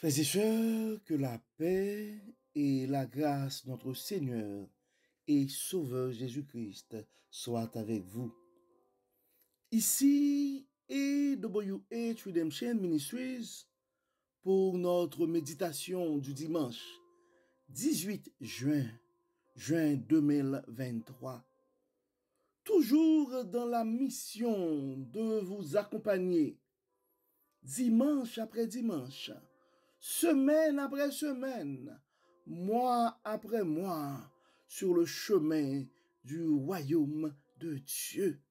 Frères et sœurs, que la paix et la grâce de notre Seigneur et Sauveur Jésus-Christ soient avec vous. Ici AWH Redemption Ministries pour notre méditation du dimanche 18 juin 2023. Toujours dans la mission de vous accompagner dimanche après dimanche, semaine après semaine, mois après mois, sur le chemin du royaume de Dieu.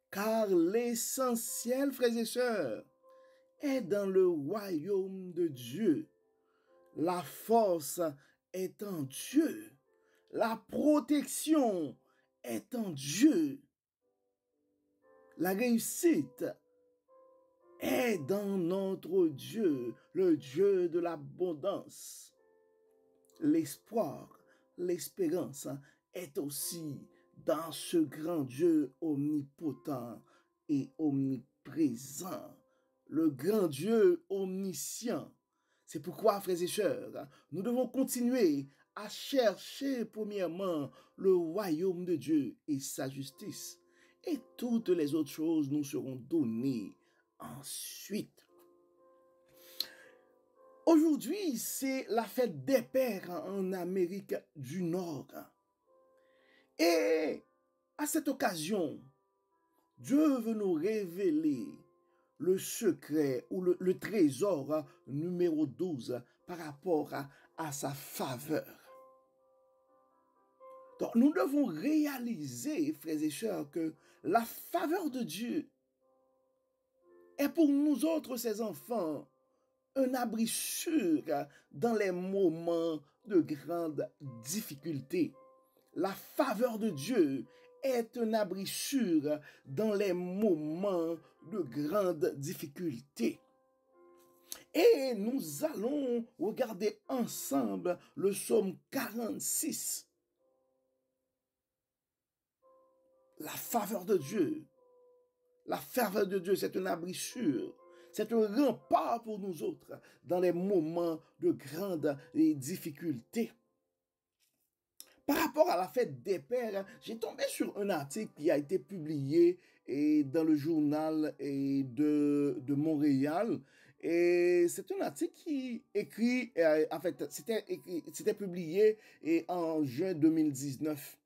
Car l'essentiel, frères et sœurs, est dans le royaume de Dieu. La force est en Dieu. La protection est en Dieu. La réussite est dans notre Dieu, le Dieu de l'abondance. L'espoir, l'espérance est aussi dans ce grand Dieu omnipotent et omniprésent, le grand Dieu omniscient. C'est pourquoi, frères et sœurs, nous devons continuer à chercher premièrement le royaume de Dieu et sa justice. Et toutes les autres choses nous seront données ensuite. Aujourd'hui, c'est la fête des pères en Amérique du Nord. Et à cette occasion, Dieu veut nous révéler le secret ou le trésor numéro 12 par rapport à sa faveur. Donc, nous devons réaliser, frères et sœurs, que la faveur de Dieu est pour nous autres, ses enfants, un abri sûr dans les moments de grande difficulté. La faveur de Dieu est un abri sûr dans les moments de grande difficulté. Et nous allons regarder ensemble le psaume 46. La faveur de Dieu. La faveur de Dieu, c'est un abri sûr. C'est un rempart pour nous autres dans les moments de grande difficulté. Par rapport à la fête des pères, j'ai tombé sur un article qui a été publié dans le journal de Montréal. Et c'est un article qui écrit, en fait, c'était publié en juin 2019.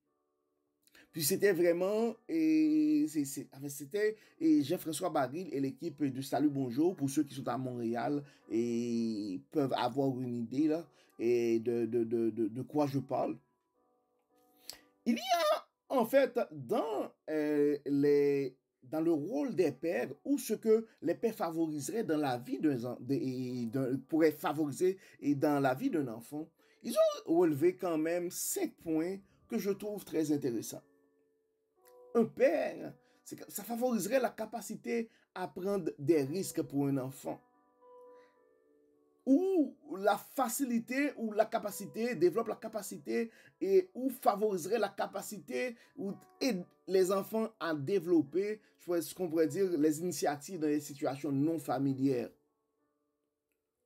Puis c'était vraiment, c'était Jean-François Baril et l'équipe du Salut Bonjour, pour ceux qui sont à Montréal et peuvent avoir une idée là, et de quoi je parle. Il y a en fait dans le rôle des pères, ou ce que les pères favoriseraient dans la vie pourraient favoriser dans la vie d'un enfant, ils ont relevé quand même 5 points que je trouve très intéressants. Un père, ça favoriserait la capacité à prendre des risques pour un enfant. Ou la facilité ou la capacité, développe la capacité ou favoriserait la capacité ou aide les enfants à développer, ce qu'on pourrait dire, les initiatives dans les situations non familières.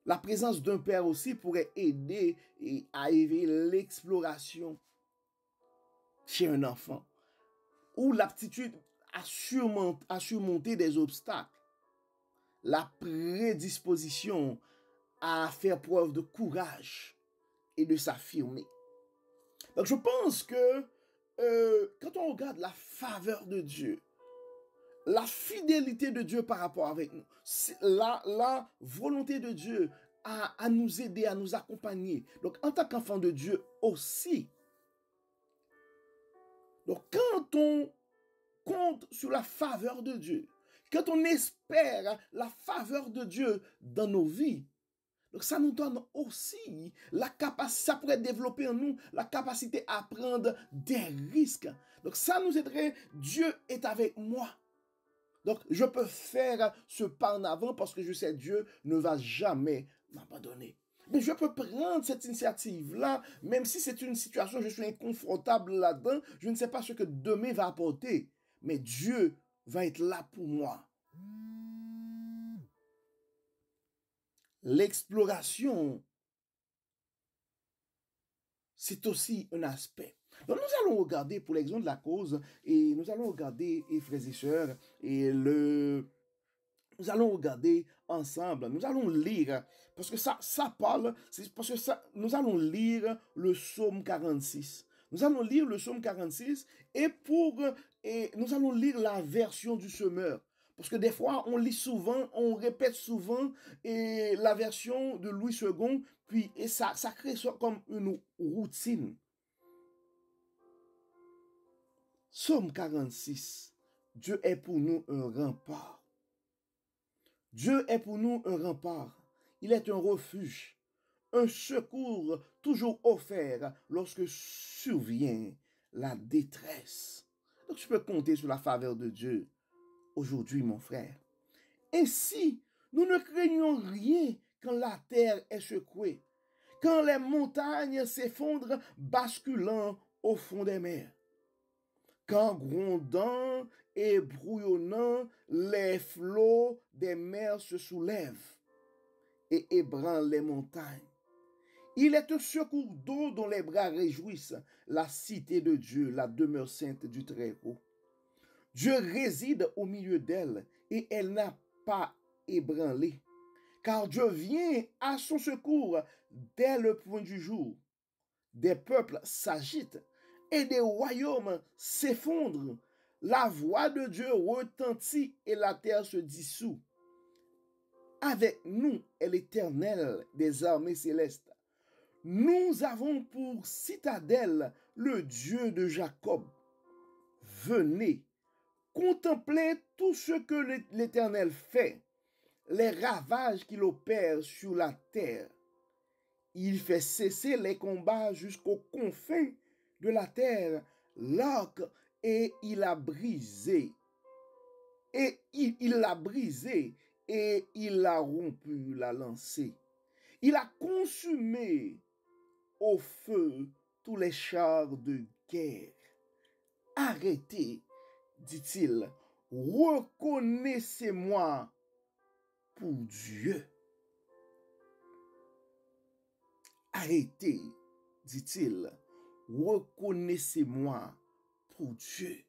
La présence d'un père aussi pourrait aider à éveiller l'exploration chez un enfant, ou l'aptitude à surmonter des obstacles, la prédisposition à faire preuve de courage et de s'affirmer. Donc je pense que quand on regarde la faveur de Dieu, la fidélité de Dieu par rapport avec nous, la volonté de Dieu à nous aider, à nous accompagner. Donc en tant qu'enfant de Dieu aussi. Donc quand on compte sur la faveur de Dieu, quand on espère la faveur de Dieu dans nos vies, donc ça nous donne aussi la capacité, ça pourrait développer en nous la capacité à prendre des risques. Donc ça nous aiderait, Dieu est avec moi. Donc je peux faire ce pas en avant parce que je sais Dieu ne va jamais m'abandonner. Mais je peux prendre cette initiative-là, même si c'est une situation, je suis inconfortable là-dedans, je ne sais pas ce que demain va apporter. Mais Dieu va être là pour moi. L'exploration, c'est aussi un aspect. Donc nous allons regarder, pour l'exemple de la cause, et nous allons regarder, et frères et sœurs, nous allons regarder ensemble, nous allons lire, parce que ça parle, c'est parce que nous allons lire le psaume 46. Nous allons lire le psaume 46 et nous allons lire la version du semeur. Parce que des fois, on lit souvent, on répète souvent et la version de Louis II, puis et ça crée ça comme une routine. Psaume 46. Dieu est pour nous un rempart. Dieu est pour nous un rempart. Il est un refuge, un secours toujours offert lorsque survient la détresse. Donc tu peux compter sur la faveur de Dieu aujourd'hui, mon frère. Ainsi, nous ne craignons rien quand la terre est secouée, quand les montagnes s'effondrent, basculant au fond des mers. Quand grondant et brouillonnant, les flots des mers se soulèvent et ébranlent les montagnes. Il est un secours d'eau dont les bras réjouissent la cité de Dieu, la demeure sainte du Très-Haut. Dieu réside au milieu d'elle et elle n'a pas ébranlé, car Dieu vient à son secours dès le point du jour. Des peuples s'agitent et des royaumes s'effondrent. La voix de Dieu retentit et la terre se dissout. Avec nous est l'Éternel des armées célestes. Nous avons pour citadelle le Dieu de Jacob. Venez, contemplez tout ce que l'Éternel fait, les ravages qu'il opère sur la terre. Il fait cesser les combats jusqu'aux confins de la terre, l'arc, et il a brisé. Et il l'a brisé, et il a rompu la lancée. Il a consumé au feu tous les chars de guerre. Arrêtez, dit-il, reconnaissez-moi pour Dieu. Arrêtez, dit-il, reconnaissez-moi pour Dieu.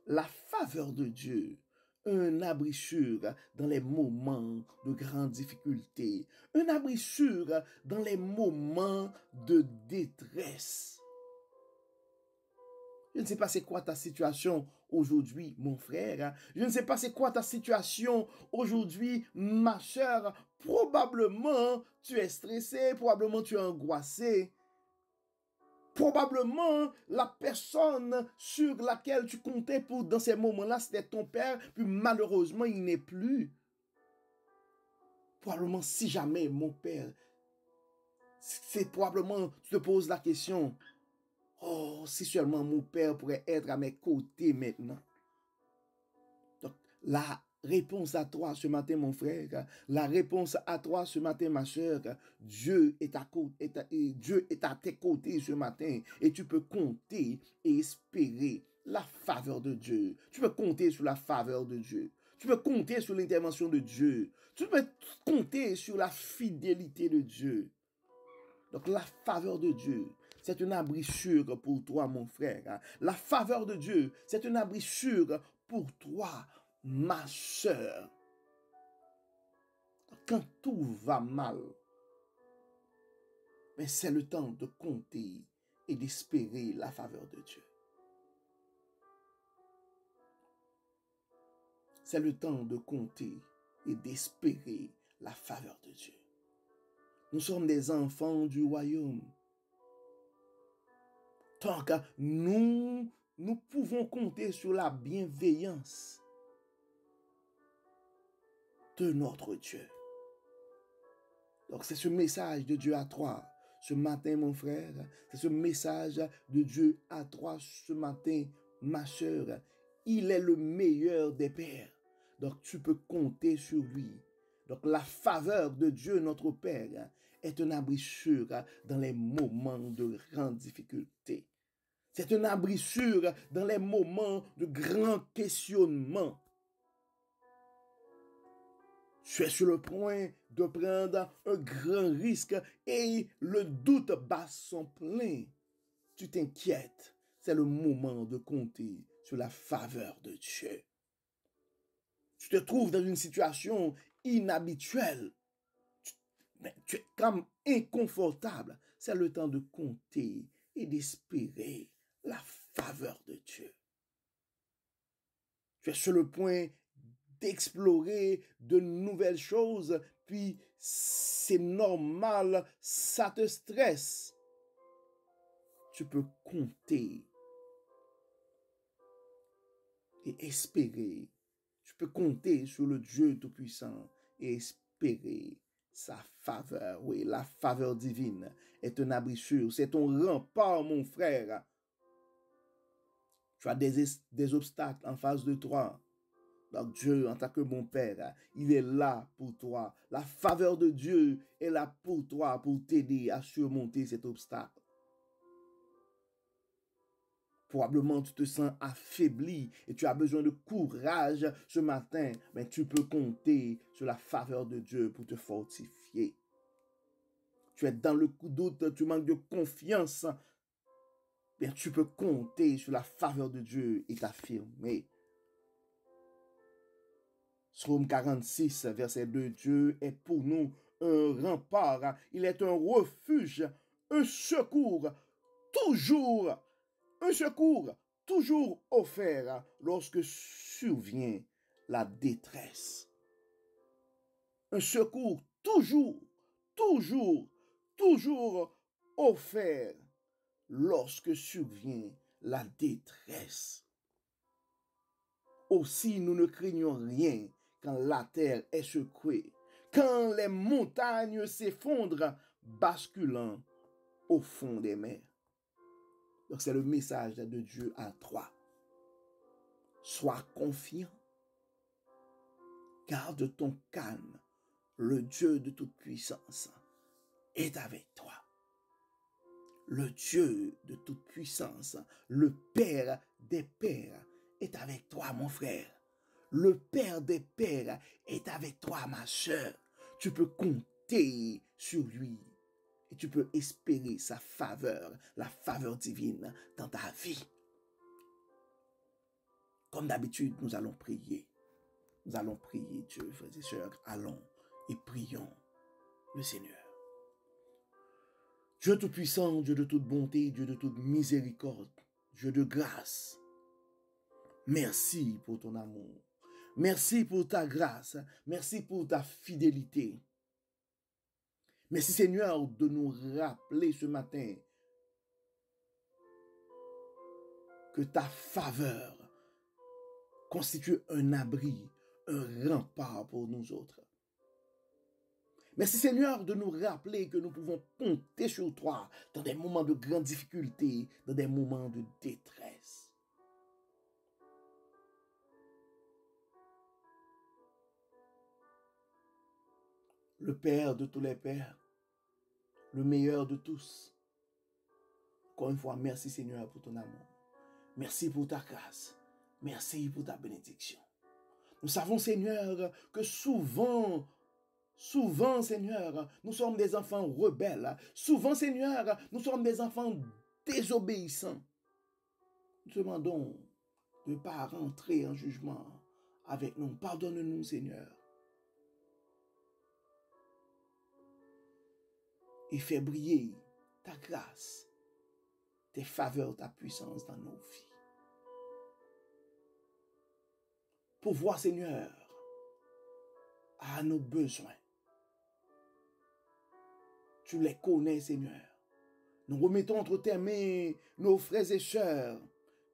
La faveur de Dieu, un abri sûr dans les moments de grande difficulté, un abri sûr dans les moments de détresse. Je ne sais pas c'est quoi ta situation aujourd'hui, mon frère. Je ne sais pas c'est quoi ta situation aujourd'hui, ma soeur. Probablement, tu es stressé, probablement tu es angoissé. Probablement, la personne sur laquelle tu comptais pour dans ces moments-là, c'était ton père, puis malheureusement, il n'est plus. Probablement, si jamais mon père, c'est probablement, tu te poses la question, oh, si seulement mon père pourrait être à mes côtés maintenant. Donc, la réponse à toi ce matin, mon frère, la réponse à toi ce matin, ma soeur, Dieu est Dieu est à tes côtés ce matin et tu peux compter et espérer la faveur de Dieu. Tu peux compter sur la faveur de Dieu. Tu peux compter sur l'intervention de Dieu. Tu peux compter sur la fidélité de Dieu. Donc la faveur de Dieu, c'est un abri sûr pour toi, mon frère. La faveur de Dieu, c'est un abri sûr pour toi, ma soeur. Quand tout va mal, mais c'est le temps de compter et d'espérer la faveur de Dieu. C'est le temps de compter et d'espérer la faveur de Dieu. Nous sommes des enfants du royaume. Tant que nous pouvons compter sur la bienveillance de notre Dieu. Donc c'est ce message de Dieu à toi ce matin, mon frère. C'est ce message de Dieu à toi ce matin, ma soeur. Il est le meilleur des pères. Donc tu peux compter sur lui. Donc la faveur de Dieu, notre Père, est un abri sûr dans les moments de grande difficulté. C'est un abri sûr dans les moments de grand questionnement. Tu es sur le point de prendre un grand risque et le doute bat son plein. Tu t'inquiètes. C'est le moment de compter sur la faveur de Dieu. Tu te trouves dans une situation inhabituelle. Tu es comme inconfortable. C'est le temps de compter et d'espérer la faveur de Dieu. Tu es sur le point d'explorer de nouvelles choses, puis c'est normal, ça te stresse. Tu peux compter et espérer. Tu peux compter sur le Dieu Tout-Puissant et espérer sa faveur. Oui, la faveur divine est un abri sûr. C'est ton rempart, mon frère. Tu as des obstacles en face de toi. Donc Dieu, en tant que mon Père, il est là pour toi. La faveur de Dieu est là pour toi, pour t'aider à surmonter cet obstacle. Probablement, tu te sens affaibli et tu as besoin de courage ce matin. Mais tu peux compter sur la faveur de Dieu pour te fortifier. Tu es dans le doute, tu manques de confiance. Bien, tu peux compter sur la faveur de Dieu et t'affirmer. Psaume 46, verset 2, Dieu est pour nous un rempart, il est un refuge, un secours toujours offert lorsque survient la détresse. Un secours toujours offert lorsque survient la détresse. Aussi, nous ne craignons rien quand la terre est secouée, quand les montagnes s'effondrent, basculant au fond des mers. Donc, c'est le message de Dieu à toi. Sois confiant. Garde ton calme. Le Dieu de toute puissance est avec toi. Le Dieu de toute puissance, le Père des Pères, est avec toi, mon frère. Le Père des Pères est avec toi, ma soeur. Tu peux compter sur lui et tu peux espérer sa faveur, la faveur divine dans ta vie. Comme d'habitude, nous allons prier. Nous allons prier Dieu, frères et sœurs. Allons et prions le Seigneur. Dieu tout-puissant, Dieu de toute bonté, Dieu de toute miséricorde, Dieu de grâce. Merci pour ton amour. Merci pour ta grâce. Merci pour ta fidélité. Merci Seigneur de nous rappeler ce matin que ta faveur constitue un abri, un rempart pour nous autres. Merci Seigneur de nous rappeler que nous pouvons compter sur toi dans des moments de grande difficulté, dans des moments de détresse. Le Père de tous les pères, le meilleur de tous. Encore une fois, merci Seigneur pour ton amour. Merci pour ta grâce. Merci pour ta bénédiction. Nous savons Seigneur que souvent, Seigneur, nous sommes des enfants rebelles. Souvent Seigneur, nous sommes des enfants désobéissants. Nous demandons de ne pas rentrer en jugement avec nous. Pardonne-nous Seigneur. Et fais briller ta grâce, tes faveurs, ta puissance dans nos vies. Pourvoir, Seigneur, à nos besoins. Tu les connais, Seigneur. Nous remettons entre tes mains nos frères et sœurs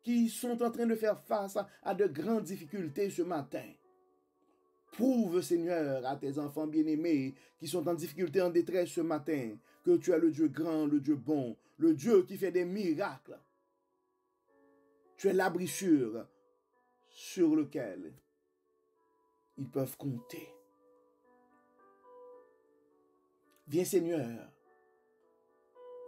qui sont en train de faire face à de grandes difficultés ce matin. Prouve, Seigneur, à tes enfants bien-aimés qui sont en difficulté, en détresse ce matin, que tu es le Dieu grand, le Dieu bon, le Dieu qui fait des miracles. Tu es l'abri sûr sur lequel ils peuvent compter. Viens, Seigneur,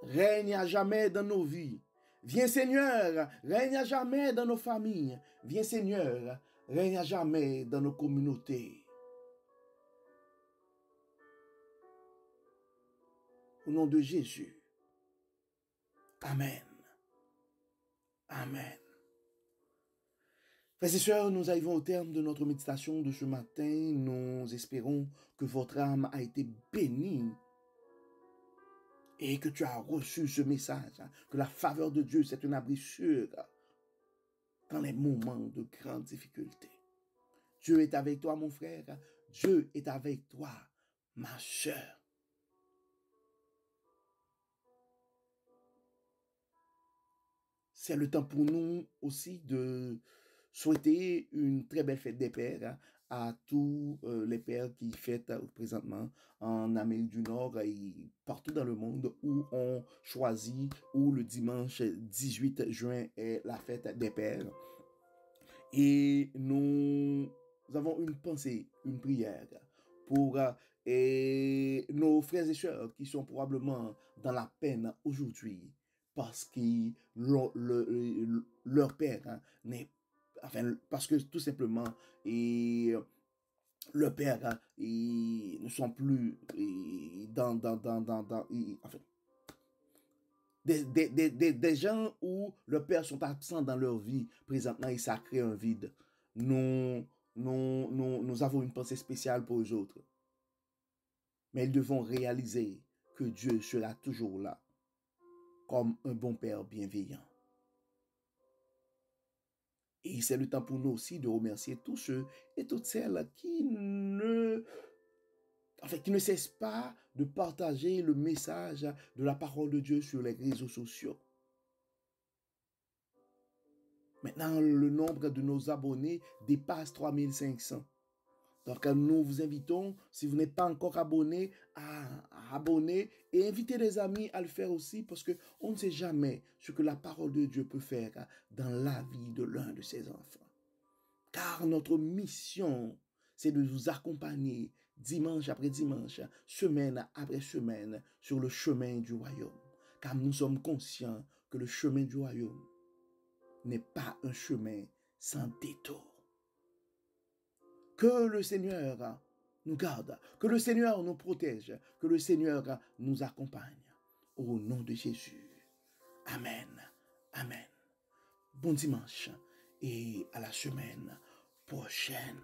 règne à jamais dans nos vies. Viens, Seigneur, règne à jamais dans nos familles. Viens, Seigneur, règne à jamais dans nos communautés. Au nom de Jésus. Amen. Amen. Frères et sœurs, nous arrivons au terme de notre méditation de ce matin. Nous espérons que votre âme a été bénie et que tu as reçu ce message, que la faveur de Dieu, c'est un abri sûr dans les moments de grande difficulté. Dieu est avec toi, mon frère. Dieu est avec toi, ma sœur. C'est le temps pour nous aussi de souhaiter une très belle fête des pères à tous les pères qui fêtent présentement en Amérique du Nord et partout dans le monde où on choisit, où le dimanche 18 juin est la fête des pères. Et nous avons une pensée, une prière pour nos frères et sœurs qui sont probablement dans la peine aujourd'hui parce que leur père n'est, enfin, parce que tout simplement, leur père ne sont plus enfin, des gens où leurs pères sont absents dans leur vie présentement et ça crée un vide. Nous avons une pensée spéciale pour eux autres. Mais ils devront réaliser que Dieu sera toujours là, comme un bon père bienveillant. Et c'est le temps pour nous aussi de remercier tous ceux et toutes celles qui ne cessent pas de partager le message de la parole de Dieu sur les réseaux sociaux. Maintenant, le nombre de nos abonnés dépasse 3500. Donc, nous vous invitons, si vous n'êtes pas encore abonné, à abonner et inviter les amis à le faire aussi parce qu'on ne sait jamais ce que la parole de Dieu peut faire dans la vie de l'un de ses enfants. Car notre mission, c'est de vous accompagner dimanche après dimanche, semaine après semaine, sur le chemin du royaume. Car nous sommes conscients que le chemin du royaume n'est pas un chemin sans détour. Que le Seigneur nous garde, que le Seigneur nous protège, que le Seigneur nous accompagne. Au nom de Jésus. Amen. Amen. Bon dimanche et à la semaine prochaine.